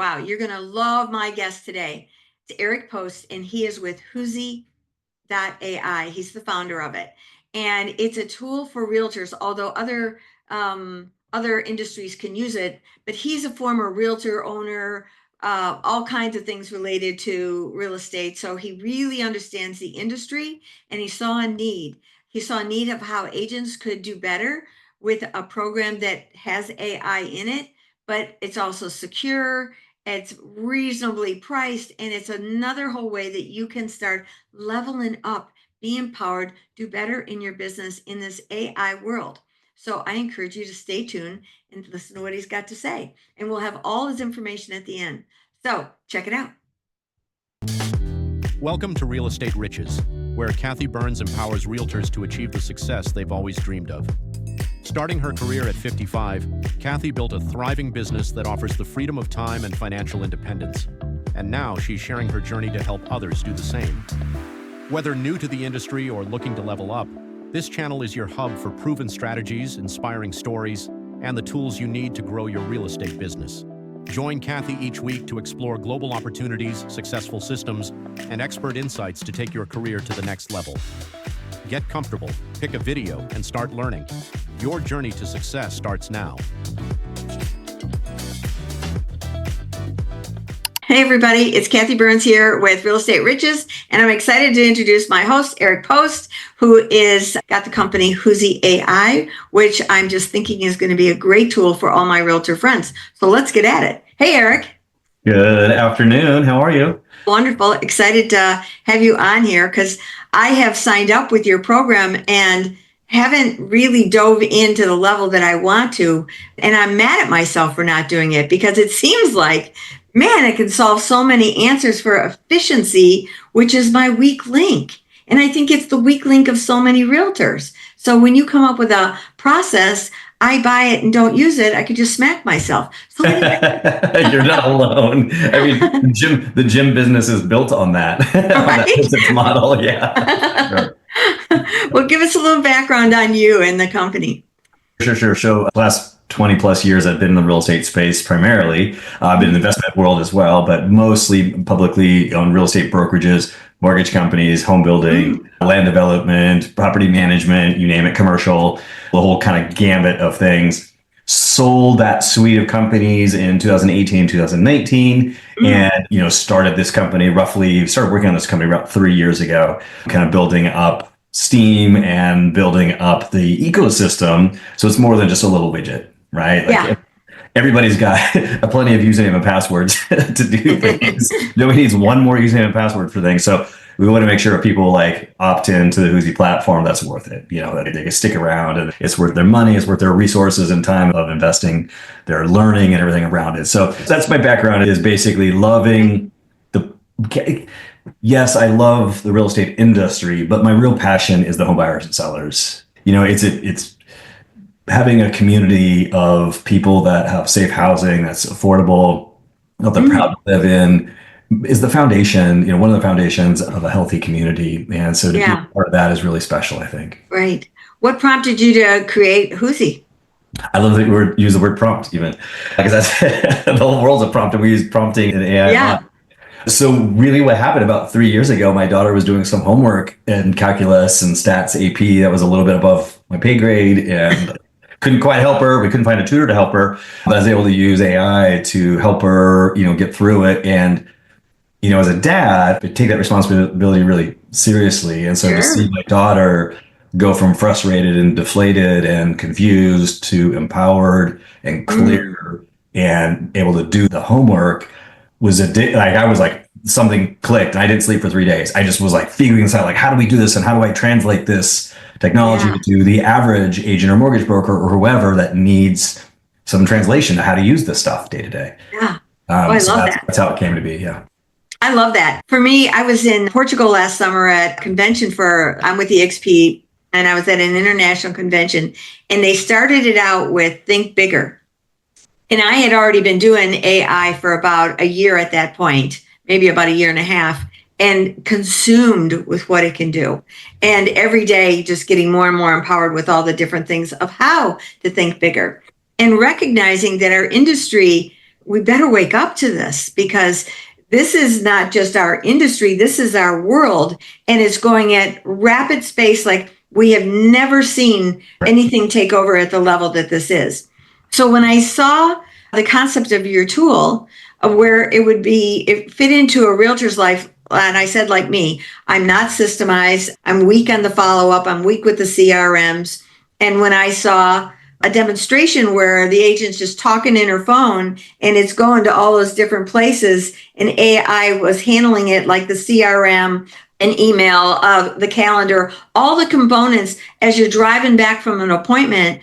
Wow, you're going to love my guest today. It's Eric Post, and he is with Whoosy.ai. He's the founder of it. And it's a tool for realtors, although other industries can use it. But he's a former realtor owner, all kinds of things related to real estate. So he really understands the industry, and he saw a need. He saw a need of how agents could do better with a program that has AI in it, but it's also secure, it's reasonably priced, and it's another whole way that you can start leveling up, be empowered, do better in your business in this AI world. So I encourage you to stay tuned and listen to what he's got to say. And we'll have all his information at the end. So check it out. Welcome to Real Estate Riches, where Kathy Byrnes empowers realtors to achieve the success they've always dreamed of. Starting her career at 55, Kathy built a thriving business that offers the freedom of time and financial independence. And now she's sharing her journey to help others do the same. Whether new to the industry or looking to level up, this channel is your hub for proven strategies, inspiring stories, and the tools you need to grow your real estate business. Join Kathy each week to explore global opportunities, successful systems, and expert insights to take your career to the next level. Get comfortable, pick a video, and start learning. Your journey to success starts now. Hey everybody, it's Kathy Byrnes here with Real Estate Riches, and I'm excited to introduce my host, Eric Post, who is got the company Whoosy AI, which I'm just thinking is going to be a great tool for all my realtor friends. So let's get at it. Hey Eric. Good afternoon. How are you? Wonderful. Excited to have you on here because I have signed up with your program and haven't really dove into the level that I want to. And I'm mad at myself for not doing it because it seems like, man, it can solve so many answers for efficiency, which is my weak link. And I think it's the weak link of so many realtors. So when you come up with a process, I buy it and don't use it, I could just smack myself. So You're not alone. I mean, the gym business is built on that. Right? That's its model. Yeah. Sure. Well, give us a little background on you and the company. Sure. So last 20 plus years, I've been in the real estate space primarily. I've been in the investment world as well, but mostly publicly owned real estate brokerages, mortgage companies, home building, land development, property management, you name it, commercial, the whole kind of gambit of things. Sold that suite of companies in 2018, 2019, and started working on this company about 3 years ago, kind of building up steam and building up the ecosystem. So it's more than just a little widget, right? Everybody's got plenty of username and passwords to do things. Nobody needs one more username and password for things. So we want to make sure people opt into the Whoosy platform. That's worth it. That they can stick around and it's worth their money. It's worth their resources and time of investing, their learning and everything around it. So that's my background, is basically loving yes, I love the real estate industry, but my real passion is the home buyers and sellers. It's having a community of people that have safe housing that's affordable, that they're proud to live in, is the foundation, one of the foundations of a healthy community. And so to be part of that is really special, I think. Right. What prompted you to create Whoosy? I love that we use the word prompt even, because that's the whole world's a prompt, and we use prompting in AI. Yeah. So really what happened about 3 years ago, my daughter was doing some homework in calculus and stats AP that was a little bit above my pay grade, and couldn't quite help her. We couldn't find a tutor to help her, but I was able to use AI to help her, get through it. And, as a dad, I take that responsibility really seriously. And so to see my daughter go from frustrated and deflated and confused to empowered and clear and able to do the homework was something clicked, and I didn't sleep for 3 days. I just was figuring this out, how do we do this and how do I translate this technology to the average agent or mortgage broker or whoever that needs some translation to how to use this stuff day to day. Yeah. I love that. That's how it came to be. Yeah. I love that. For me, I was in Portugal last summer at a convention I'm with the XP, and I was at an international convention, and they started it out with think bigger. And I had already been doing AI for about a year at that point, maybe about a year and a half, and consumed with what it can do. And every day just getting more and more empowered with all the different things of how to think bigger. And recognizing that our industry we better wake up to this, because this is not just our industry, this is our world, and it's going at rapid space like we have never seen anything take over at the level that this is. So when I saw the concept of your tool, of where it fit into a realtor's life, and I said, like me, I'm not systemized, I'm weak on the follow-up, I'm weak with the CRMs. And when I saw a demonstration where the agent's just talking in her phone and it's going to all those different places, and AI was handling it, like the CRM, an email, the calendar, all the components as you're driving back from an appointment,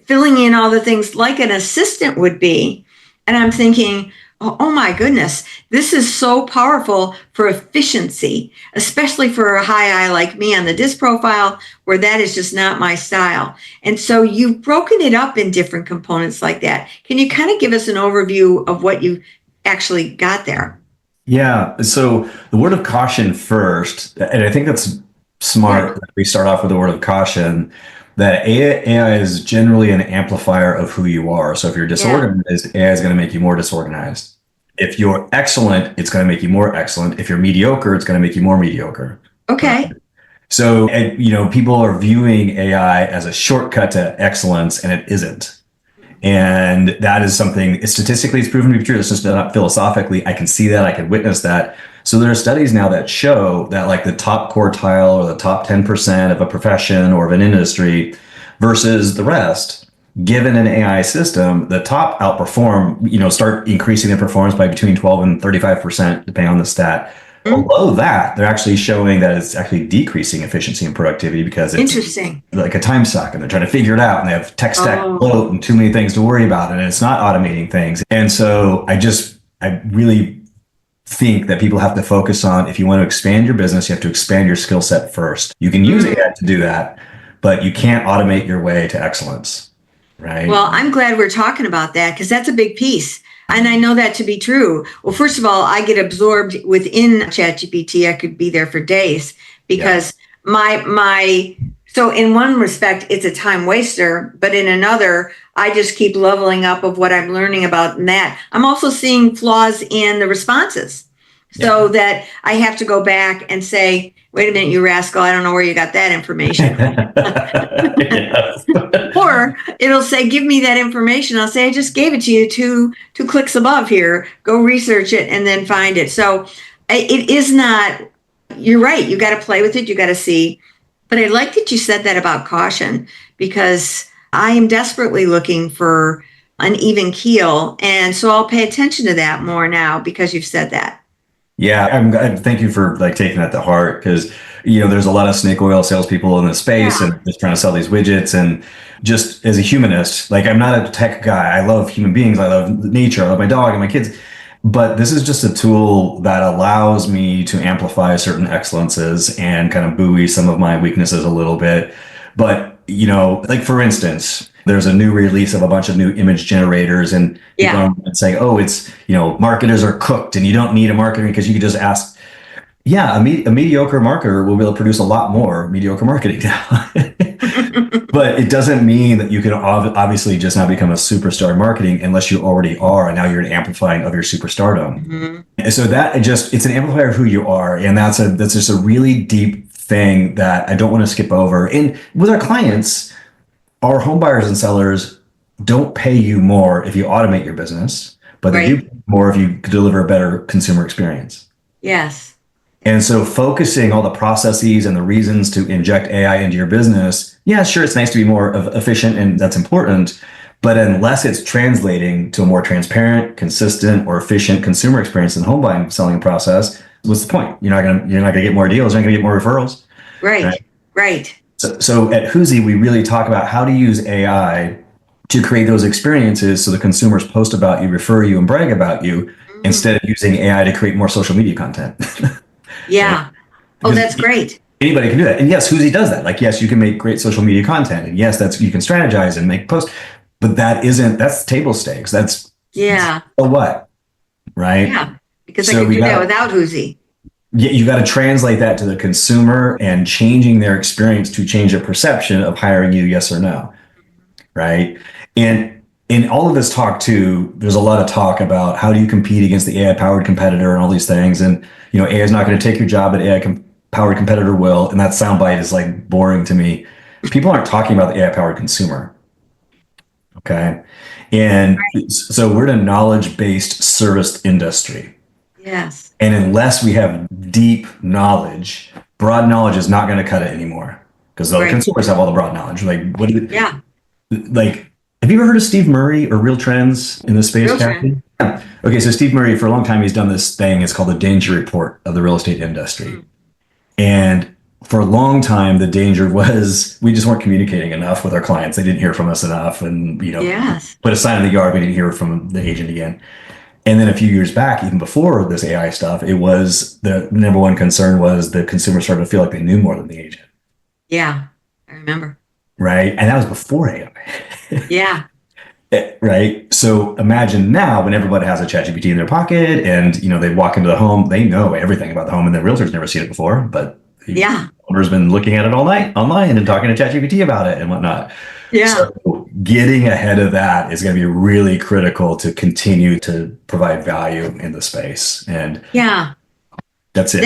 filling in all the things like an assistant would be. And I'm thinking, oh my goodness, this is so powerful for efficiency, especially for a high eye like me on the disc profile, where that is just not my style. And so you've broken it up in different components like that. Can you kind of give us an overview of what you actually got there? Yeah. So the word of caution first, and I think that's smart that we start off with the word of caution, that AI is generally an amplifier of who you are. So if you're disorganized, AI is going to make you more disorganized. If you're excellent, it's going to make you more excellent. If you're mediocre, it's going to make you more mediocre. Okay. So, people are viewing AI as a shortcut to excellence, and it isn't. And that is something, statistically, it's proven to be true. It's just not philosophically. I can see that. I can witness that. So there are studies now that show that, like, the top quartile or the top 10% of a profession or of an industry versus the rest, given an AI system, the top outperform, start increasing their performance by between 12 and 35%, depending on the stat. Below that, they're actually showing that it's actually decreasing efficiency and productivity, because it's Interesting. like a time suck, and they're trying to figure it out, and they have tech stack bloat and too many things to worry about, and it's not automating things. And so I really think that people have to focus on, if you want to expand your business, you have to expand your skill set first. You can use AI to do that, but you can't automate your way to excellence, right? Well, I'm glad we're talking about that, because that's a big piece. And I know that to be true. Well, first of all, I get absorbed within ChatGPT. I could be there for days, because so in one respect, it's a time waster, but in another, I just keep leveling up of what I'm learning about in that. I'm also seeing flaws in the responses, so that I have to go back and say, wait a minute, you rascal, I don't know where you got that information. Or it'll say, give me that information. I'll say, I just gave it to you two clicks above here. Go research it and then find it. So it is not, you're right. You got to play with it. You got to see. But I like that you said that about caution, because I am desperately looking for an even keel. And so I'll pay attention to that more now, because you've said that. Yeah, thank you for taking that to heart, because there's a lot of snake oil salespeople in this space, and just trying to sell these widgets. And just as a humanist, I'm not a tech guy. I love human beings. I love nature. I love my dog and my kids. But this is just a tool that allows me to amplify certain excellences and kind of buoy some of my weaknesses a little bit. But for instance, there's a new release of a bunch of new image generators, and people are saying, oh, it's, marketers are cooked and you don't need a marketer, because you could just ask. Yeah, a mediocre marketer will be able to produce a lot more mediocre marketing now. But it doesn't mean that you can obviously just now become a superstar in marketing, unless you already are, and now you're an amplifying of your superstardom. And so it's an amplifier of who you are, and that's just a really deep thing that I don't want to skip over. And with our clients, our home buyers and sellers don't pay you more if you automate your business, but they do pay more if you deliver a better consumer experience. Yes. And so focusing all the processes and the reasons to inject AI into your business, yeah, sure, it's nice to be more efficient, and that's important. But unless it's translating to a more transparent, consistent, or efficient consumer experience in the home buying selling process, what's the point? You're not gonna get more deals. You're not gonna get more referrals. Right. So at Whoosy, we really talk about how to use AI to create those experiences, so the consumers post about you, refer you, and brag about you, instead of using AI to create more social media content. Yeah. Oh, that's great. Anybody can do that. And yes, Whoosy does that. Yes, you can make great social media content. And yes, you can strategize and make posts, but that's table stakes. That's so what? Right? Yeah. Because I can do that without Whoosy. Yeah, you got to translate that to the consumer, and changing their experience to change their perception of hiring you, yes or no. Right. And in all of this talk too, there's a lot of talk about how do you compete against the AI powered competitor and all these things. And, AI is not going to take your job, but powered competitor will. And that soundbite is like boring to me. People aren't talking about the AI powered consumer. Okay. And so we're in a knowledge based service industry. Yes. And unless we have deep knowledge, broad knowledge is not going to cut it anymore because the consumers have all the broad knowledge. Like, Yeah. Like, have you ever heard of Steve Murray or Real Trends in the space, Kathy? Yeah. Okay, so Steve Murray, for a long time, he's done this thing. It's called the danger report of the real estate industry. And for a long time, the danger was we just weren't communicating enough with our clients. They didn't hear from us enough. And, Yes. put a sign in the yard, we didn't hear from the agent again. And then a few years back, even before this AI stuff, it was the number one concern was the consumer started to feel like they knew more than the agent. Yeah. I remember. Right. And that was before AI. Yeah. Right. So imagine now when everybody has a ChatGPT in their pocket and, they walk into the home, they know everything about the home and the realtor's never seen it before, but the owner's been looking at it all night online and talking to ChatGPT about it and whatnot. Yeah. So getting ahead of that is going to be really critical to continue to provide value in the space. And yeah, that's it.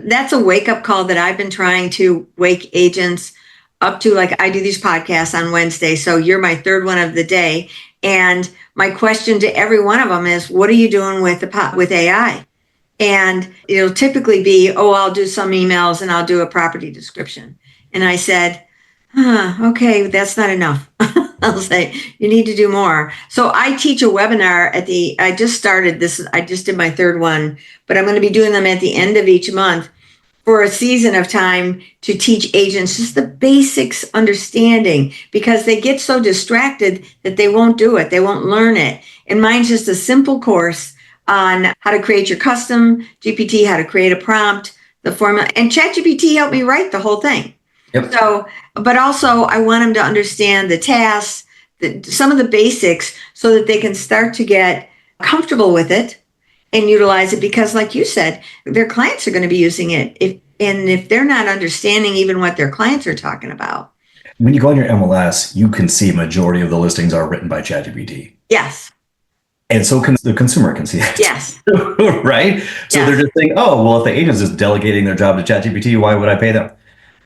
That's a wake up call that I've been trying to wake agents up to. Like, I do these podcasts on Wednesday. So you're my third one of the day. And my question to every one of them is, what are you doing with with AI? And it'll typically be, oh, I'll do some emails and I'll do a property description. And I said, okay, that's not enough. I'll say, you need to do more. So I teach a webinar I just started this, I just did my third one, but I'm going to be doing them at the end of each month for a season of time to teach agents just the basics understanding, because they get so distracted that they won't do it. They won't learn it. And mine's just a simple course on how to create your custom GPT, how to create a prompt, the formula, and ChatGPT helped me write the whole thing. Yep. So, but also I want them to understand the tasks, some of the basics, so that they can start to get comfortable with it and utilize it. Because like you said, their clients are going to be using it. If they're not understanding even what their clients are talking about. When you go on your MLS, you can see a majority of the listings are written by ChatGPT. Yes. And so the consumer can see it. Yes. Right? So they're just saying, oh, well, if the agent's just delegating their job to ChatGPT, why would I pay them?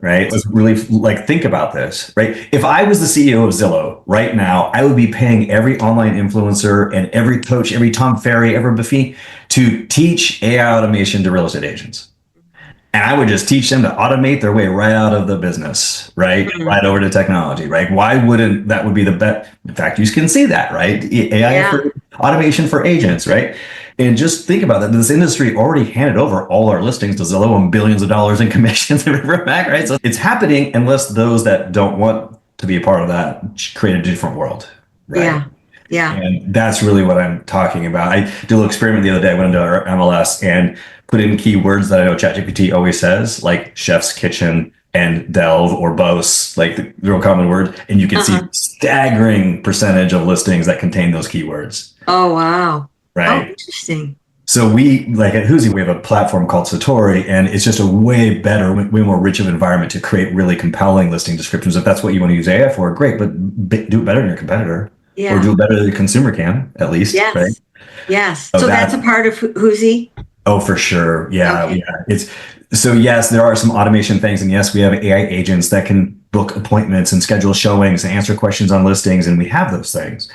Right? Let's really think about this, right? If I was the CEO of Zillow right now, I would be paying every online influencer and every coach, every Tom Ferry, every Buffy to teach AI automation to real estate agents. And I would just teach them to automate their way right out of the business, right? Mm-hmm. Right over to technology, right? Why wouldn't that would be the bet? In fact, you can see that, right? AI for automation for agents, right? And just think about that. This industry already handed over all our listings to Zillow and billions of dollars in commissions and back, right? So it's happening unless those that don't want to be a part of that create a different world, right? Yeah. Yeah. And that's really what I'm talking about. I did a little experiment the other day. I went into our MLS and put in keywords that I know ChatGPT always says, like chef's kitchen and delve or Bose, like the real common word. And you can see staggering percentage of listings that contain those keywords. Oh, wow. Right. Oh, interesting. So we, like at Whoosy, we have a platform called Satori, and it's just a way better, way more rich of environment to create really compelling listing descriptions. If that's what you want to use AI for, great, but do it better than your competitor. Yeah. Or do it better than the consumer can, at least. Yes. Right? Yes. So that's a part of Whoosy? Oh, for sure. Yeah. Okay. Yeah. So yes, there are some automation things. And yes, we have AI agents that can book appointments and schedule showings and answer questions on listings. And we have those things.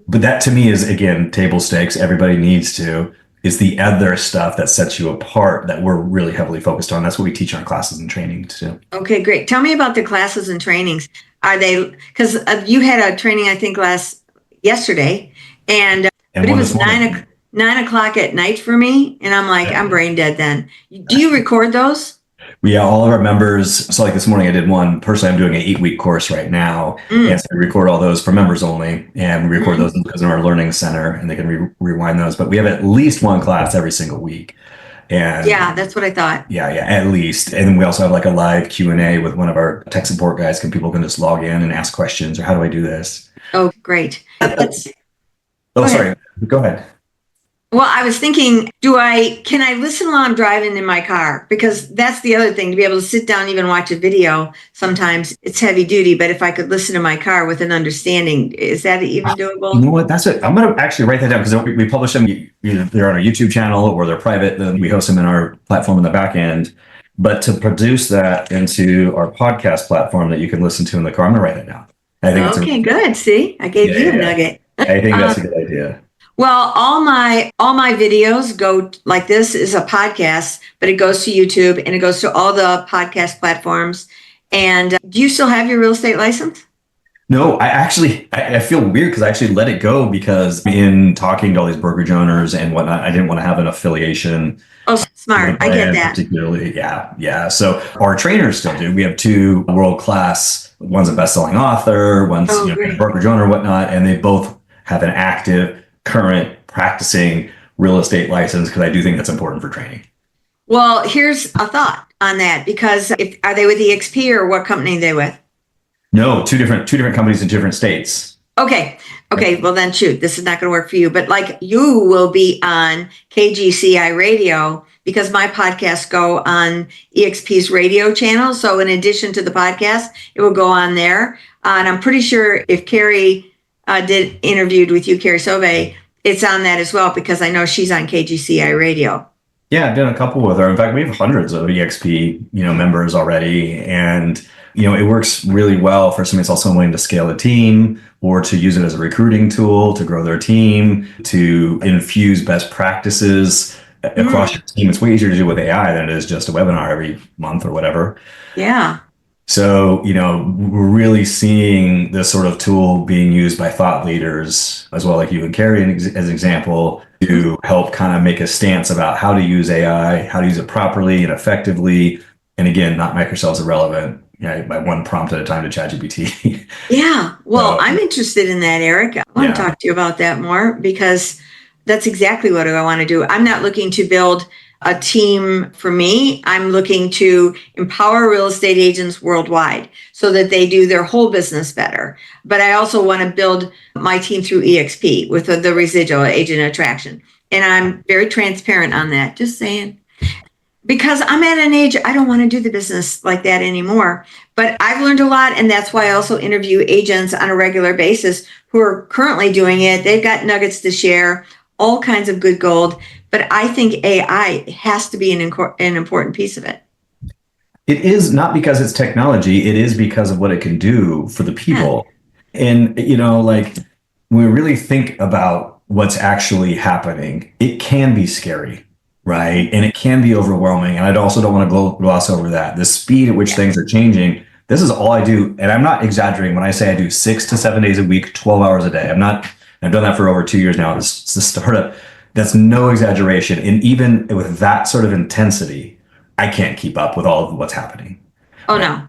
But that to me is, again, table stakes. Everybody needs to. It's the other stuff that sets you apart that we're really heavily focused on. That's what we teach in our classes and trainings too. Okay, great. Tell me about the classes and trainings. Are they, because you had a training, I think, yesterday, but it was 9 o'clock at night for me. And I'm like, I'm brain dead then. Do you record those? Yeah, all of our members. So like this morning, I did one. Personally, I'm doing an 8-week course right now. And so we record all those for members only. And we record those because in our learning center and they can rewind those. But we have at least one class every single week. And yeah, that's what I thought. Yeah, at least. And then we also have like a live Q&A with one of our tech support guys. People can just log in and ask questions or how do I do this? Oh, great. Sorry. Go ahead. Well, I was thinking, can I listen while I'm driving in my car? Because that's the other thing, to be able to sit down, even watch a video. Sometimes it's heavy duty, but if I could listen to my car with an understanding, is that even doable? You know what? That's it. I'm going to actually write that down because we publish them. Either they're on our YouTube channel or they're private. Then we host them in our platform in the back end. But to produce that into our podcast platform that you can listen to in the car, I'm going to write it down. I think Okay, good. See, I gave you a nugget. I think that's a good idea. Well, all my videos go like this is a podcast, but it goes to YouTube and it goes to all the podcast platforms. And do you still have your real estate license? No, I feel weird because I actually let it go because in talking to all these brokerage owners and whatnot, I didn't want to have an affiliation. Oh, smart. I get that. Particularly, yeah. So our trainers still do. We have two world-class, one's a best-selling author, one's a brokerage owner, whatnot, and they both have an active, current, practicing real estate license because I do think that's important for training. Well, here's a thought on that, because are they with EXP or what company are they with? No, two different companies in different states. Okay. Well, then shoot, this is not going to work for you. But like, you will be on KGCI radio because my podcasts go on EXP's radio channel. So in addition to the podcast, it will go on there. And I'm pretty sure if Carrie interviewed with you, Carrie Sauvé, it's on that as well because I know she's on KGCI radio. Yeah, I've done a couple with her. In fact, we have hundreds of EXP, members already. And it works really well for somebody that's also willing to scale a team or to use it as a recruiting tool to grow their team, to infuse best practices across your team. It's way easier to do with AI than it is just a webinar every month or whatever. Yeah. So, we're really seeing this sort of tool being used by thought leaders as well, like you and Carrie as an example, to help kind of make a stance about how to use AI, how to use it properly and effectively. And again, not make yourselves irrelevant. By one prompt at a time to ChatGPT. Yeah. Well, I'm interested in that, Eric. I want to talk to you about that more because that's exactly what I want to do. I'm not looking to build a team for me. I'm looking to empower real estate agents worldwide so that they do their whole business better. But I also want to build my team through EXP with the residual agent attraction. And I'm very transparent on that. Just saying. Because I'm at an age, I don't want to do the business like that anymore. But I've learned a lot. And that's why I also interview agents on a regular basis who are currently doing it. They've got nuggets to share, all kinds of good gold. But I think AI has to be an important piece of it. It is not because it's technology. It is because of what it can do for the people. Yeah. And, when we really think about what's actually happening, it can be scary. Right. And it can be overwhelming. And I also don't want to gloss over that. The speed at which things are changing. This is all I do. And I'm not exaggerating when I say I do 6 to 7 days a week, 12 hours a day. I've done that for over 2 years now. It's the startup. That's no exaggeration. And even with that sort of intensity, I can't keep up with all of what's happening. Oh, no.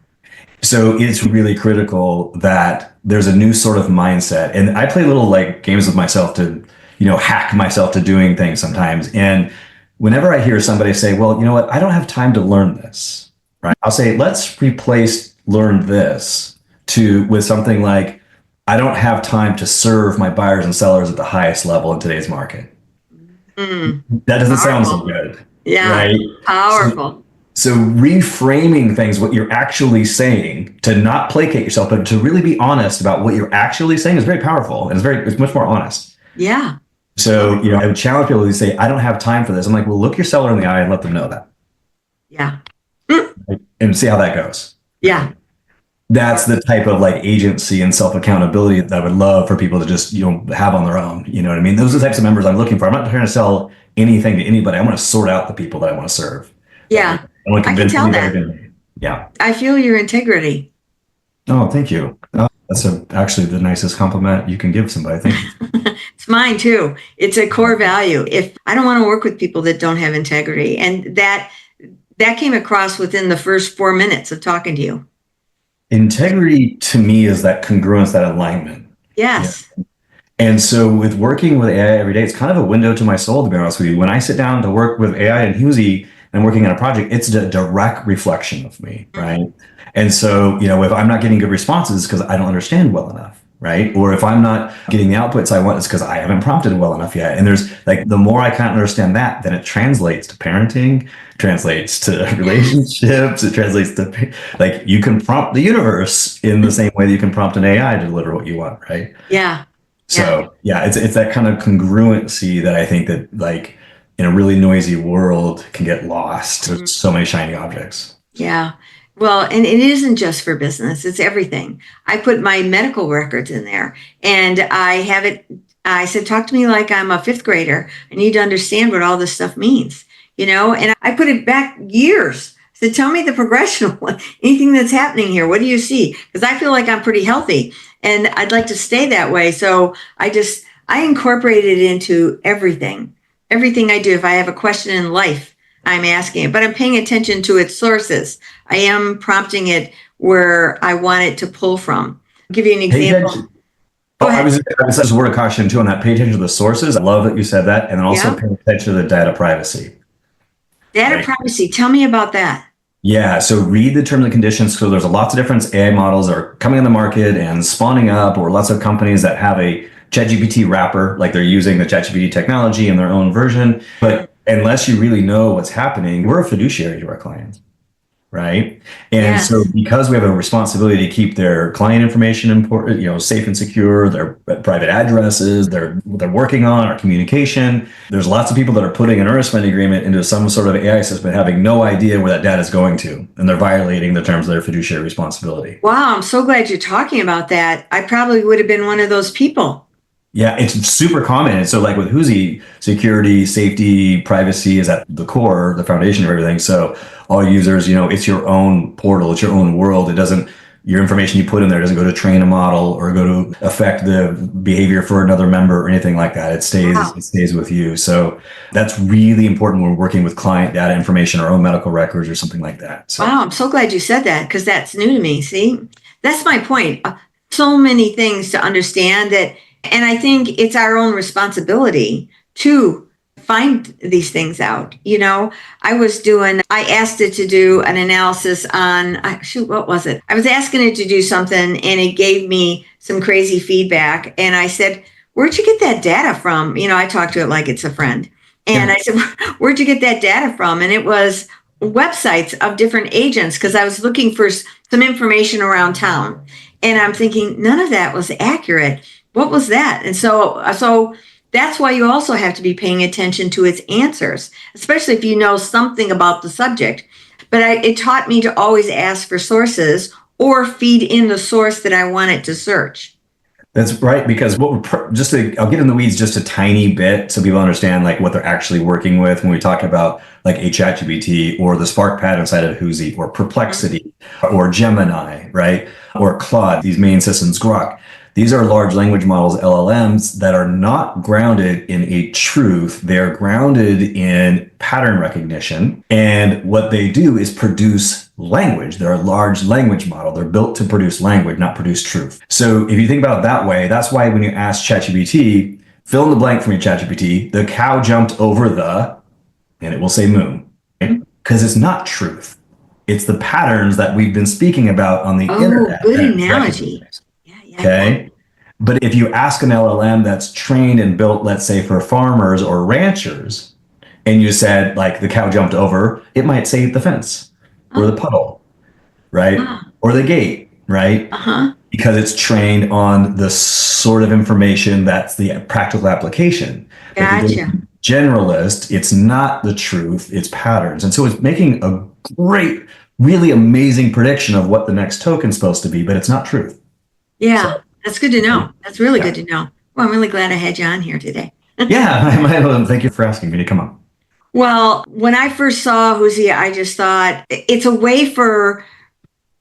So it's really critical that there's a new sort of mindset. And I play little games with myself to, hack myself to doing things sometimes. And whenever I hear somebody say, well, you know what, I don't have time to learn this, right? I'll say, let's replace learn this with something like, I don't have time to serve my buyers and sellers at the highest level in today's market. That doesn't sound so good. Yeah, right? Powerful. So reframing things, what you're actually saying, to not placate yourself, but to really be honest about what you're actually saying is very powerful. And it's much more honest. Yeah. So, I would challenge people to say, I don't have time for this. I'm like, well, look your seller in the eye and let them know that. Yeah. And see how that goes. Yeah. That's the type of agency and self-accountability that I would love for people to just, have on their own. You know what I mean? Those are the types of members I'm looking for. I'm not trying to sell anything to anybody. I want to sort out the people that I want to serve. Yeah. I want to convince them that. Yeah. I feel your integrity. Oh, thank you. That's actually the nicest compliment you can give somebody. Thank you. It's mine too. It's a core value. If I don't want to work with people that don't have integrity, and that came across within the first 4 minutes of talking to you. Integrity to me is that congruence, that alignment. Yes. Yeah. And so with working with AI every day, it's kind of a window to my soul, to be honest with you. When I sit down to work with AI and Hughesy and I'm working on a project, it's a direct reflection of me, right? And so, if I'm not getting good responses because I don't understand well enough, right? Or if I'm not getting the outputs I want, it's because I haven't prompted well enough yet. And there's like, the more I can't understand that, then it translates to parenting, translates to relationships, it translates to like, you can prompt the universe in the same way that you can prompt an AI to deliver what you want, right? Yeah. Yeah. So yeah, it's that kind of congruency that I think that like in a really noisy world can get lost. There's so many shiny objects. Yeah. Well, and it isn't just for business, it's everything. I put my medical records in there and I have it. I said, talk to me like I'm a fifth grader. I need to understand what all this stuff means, and I put it back years. I said, tell me the progression of anything that's happening here. What do you see? Because I feel like I'm pretty healthy and I'd like to stay that way. So I incorporate it into everything I do. If I have a question in life, I'm asking it, but I'm paying attention to its sources. I am prompting it where I want it to pull from. I'll give you an example. Oh, I was just a word of caution too on that. Pay attention to the sources. I love that you said that. And then also pay attention to the data privacy. Data privacy. Tell me about that. Yeah. So read the terms and conditions. So there's lots of different AI models that are coming on the market and spawning up, or lots of companies that have a ChatGPT wrapper, like they're using the ChatGPT technology in their own version. But unless you really know what's happening, we're a fiduciary to our clients. Right. And so because we have a responsibility to keep their client information important, safe and secure, their private addresses, they're working on our communication. There's lots of people that are putting an earnestment agreement into some sort of AI system having no idea where that data is going to. And they're violating the terms of their fiduciary responsibility. Wow. I'm so glad you're talking about that. I probably would have been one of those people. Yeah, it's super common. And so like with Whoosy, security, safety, privacy is at the core, the foundation of everything. So all users, it's your own portal, it's your own world. Your information you put in there doesn't go to train a model or go to affect the behavior for another member or anything like that. It stays with you. So that's really important when we're working with client data information, our own medical records or something like that. So. Wow, I'm so glad you said that because that's new to me. See, that's my point. So many things to understand that. And I think it's our own responsibility to find these things out. I asked it to do an analysis on, what was it? I was asking it to do something and it gave me some crazy feedback. And I said, where'd you get that data from? I talked to it like it's a friend. And I said, where'd you get that data from? And it was websites of different agents because I was looking for some information around town. And I'm thinking, none of that was accurate. What was that? And so that's why you also have to be paying attention to its answers, especially if you know something about the subject. But it taught me to always ask for sources or feed in the source that I want it to search. That's right, because I'll get in the weeds just a tiny bit so people understand like what they're actually working with when we talk about like a ChatGPT or the Spark Pad inside of Whoosy or Perplexity or Gemini, right? Or Claude, these main systems, Grok. These are large language models, LLMs, that are not grounded in a truth. They're grounded in pattern recognition. And what they do is produce language. They're a large language model. They're built to produce language, not produce truth. So if you think about it that way, that's why when you ask ChatGPT, fill in the blank from your ChatGPT, the cow jumped over and it will say moon, right? Because it's not truth. It's the patterns that we've been speaking about on the internet. Good analogy. Okay. But if you ask an LLM that's trained and built, let's say for farmers or ranchers, and you said like the cow jumped over, it might say the fence or the puddle, right? Or the gate, right? Because it's trained on the sort of information that's the practical application. Gotcha. Generalist, it's not the truth, it's patterns. And so it's making a great, really amazing prediction of what the next token's supposed to be, but it's not truth. Yeah, so, that's good to know. That's really good to know. Well, I'm really glad I had you on here today. Thank you for asking me to come on. Well, when I first saw Whoosy, I just thought it's a way for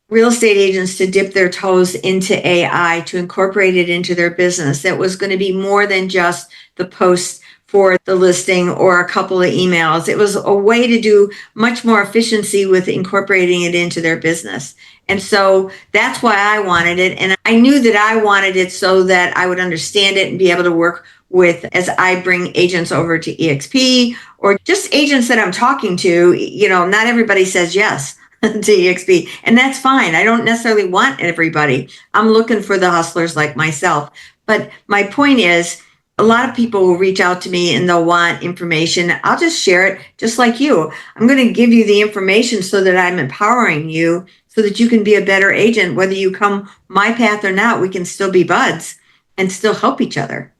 real estate agents to dip their toes into AI, to incorporate it into their business. That was going to be more than just the post for the listing or a couple of emails. It was a way to do much more efficiency with incorporating it into their business. And so that's why I wanted it. And I knew that I wanted it so that I would understand it and be able to work with as I bring agents over to EXP or just agents that I'm talking to. Not everybody says yes. to EXP, and that's fine. I don't necessarily want everybody. I'm looking for the hustlers like myself. But my point is, a lot of people will reach out to me and they'll want information. I'll just share it just like you. I'm going to give you the information so that I'm empowering you so that you can be a better agent. Whether you come my path or not, we can still be buds and still help each other.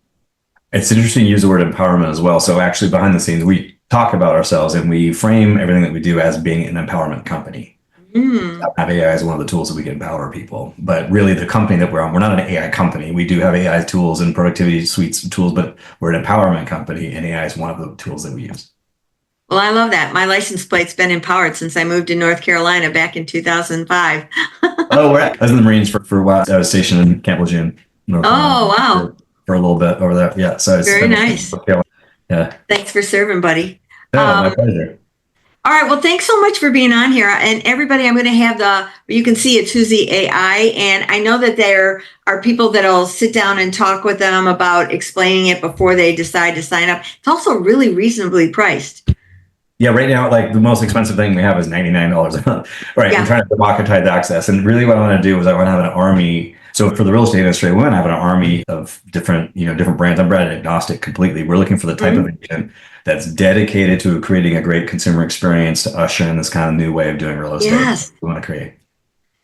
It's interesting to use the word empowerment as well. So actually behind the scenes, we talk about ourselves and we frame everything that we do as being an empowerment company. Have AI as one of the tools that we can empower people. But really the company that we're on, we're not an AI company. We do have AI tools and productivity suites of tools, but we're an empowerment company, and AI is one of the tools that we use. Well, I love that. My license plate's been empowered since I moved to North Carolina back in 2005. Oh, I was in the Marines for a while. I was stationed in Camp Lejeune, North Carolina. Oh, wow. For a little bit over there. Yeah. So Very nice. Yeah. Thanks for serving, buddy. No, my pleasure. All right. Well, thanks so much for being on here. And everybody, I'm going to have you can see it's Huzi AI. And I know that there are people that'll sit down and talk with them about explaining it before they decide to sign up. It's also really reasonably priced. Yeah, right now, like the most expensive thing we have is $99 a month. Right. Yeah. I'm trying to democratize access. And really what I want to do is I want to have an army. So for the real estate industry, we want to have an army of different brands. I'm brand agnostic completely. We're looking for the type of agent that's dedicated to creating a great consumer experience to usher in this kind of new way of doing real estate. Yes. We want to create.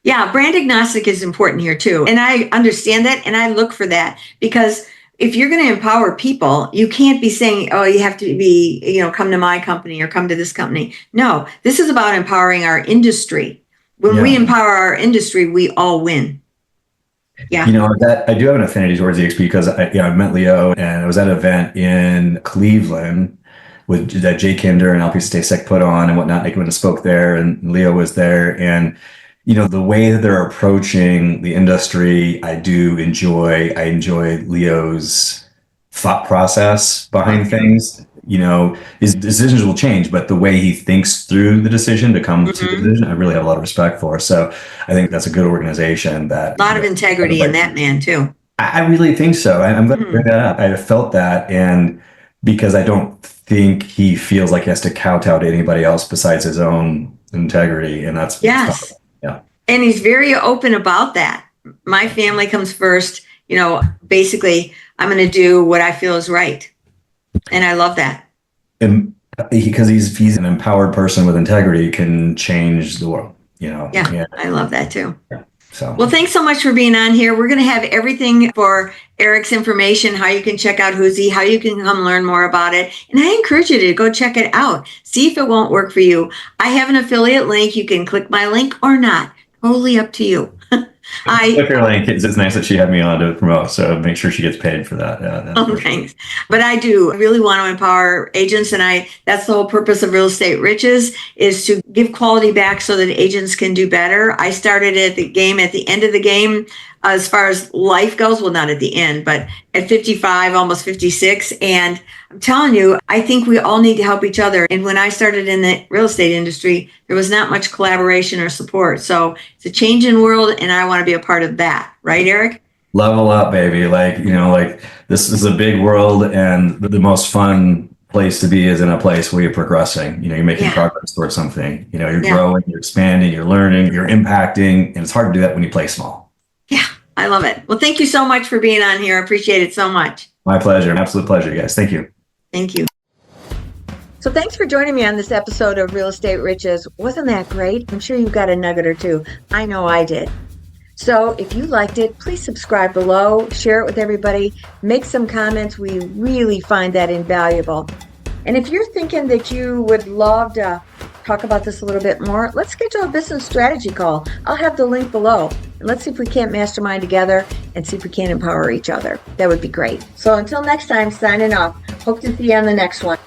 Yeah, brand agnostic is important here too. And I understand that, and I look for that, because if you're going to empower people, you can't be saying, oh, you have to be, come to my company or come to this company. No, this is about empowering our industry. When we empower our industry, we all win. Yeah. I do have an affinity towards EXP because I met Leo, and I was at an event in Cleveland with that Jay Kinder and LP Stasek put on and whatnot. I went and spoke there, and Leo was there. And the way that they're approaching the industry, I enjoy Leo's thought process behind things. His decisions will change, but the way he thinks through the decision to come to the decision, I really have a lot of respect for. So I think that's a good organization. That a lot of integrity in that man too. I really think so. I'm glad to bring that up. I felt that, and because I don't think he feels like he has to kowtow to anybody else besides his own integrity, and that's yes. Yeah. And he's very open about that. My family comes first. Basically, I'm going to do what I feel is right. And I love that. And because he's an empowered person with integrity, can change the world, Yeah, I love that too. Yeah. So, well, thanks so much for being on here. We're going to have everything for Eric's information, how you can check out Huzi, how you can come learn more about it. And I encourage you to go check it out. See if it won't work for you. I have an affiliate link. You can click my link or not. Totally up to you. Click her link. It's nice that she had me on to promote, so make sure she gets paid for that. Thanks. But I really want to empower agents, and that's the whole purpose of Real Estate Riches, is to give quality back so that agents can do better. I started at the end of the game, as far as life goes. Well, not at the end, but at 55, almost 56. And I'm telling you, I think we all need to help each other. And when I started in the real estate industry, there was not much collaboration or support. So it's a changing world, and I want to be a part of that. Right, Eric? Level up, baby. Like this is a big world, and the most fun place to be is in a place where you're progressing. You're making progress towards something. You're growing, you're expanding, you're learning, you're impacting. And it's hard to do that when you play small. Yeah, I love it. Well, thank you so much for being on here. I appreciate it so much. My pleasure. An absolute pleasure, guys. Thank you. Thank you. So thanks for joining me on this episode of Real Estate Riches. Wasn't that great? I'm sure you got a nugget or two. I know I did. So if you liked it, please subscribe below, share it with everybody, make some comments. We really find that invaluable. And if you're thinking that you would love to talk about this a little bit more, let's schedule a business strategy call. I'll have the link below. And let's see if we can't mastermind together and see if we can empower each other. That would be great. So until next time, signing off. Hope to see you on the next one.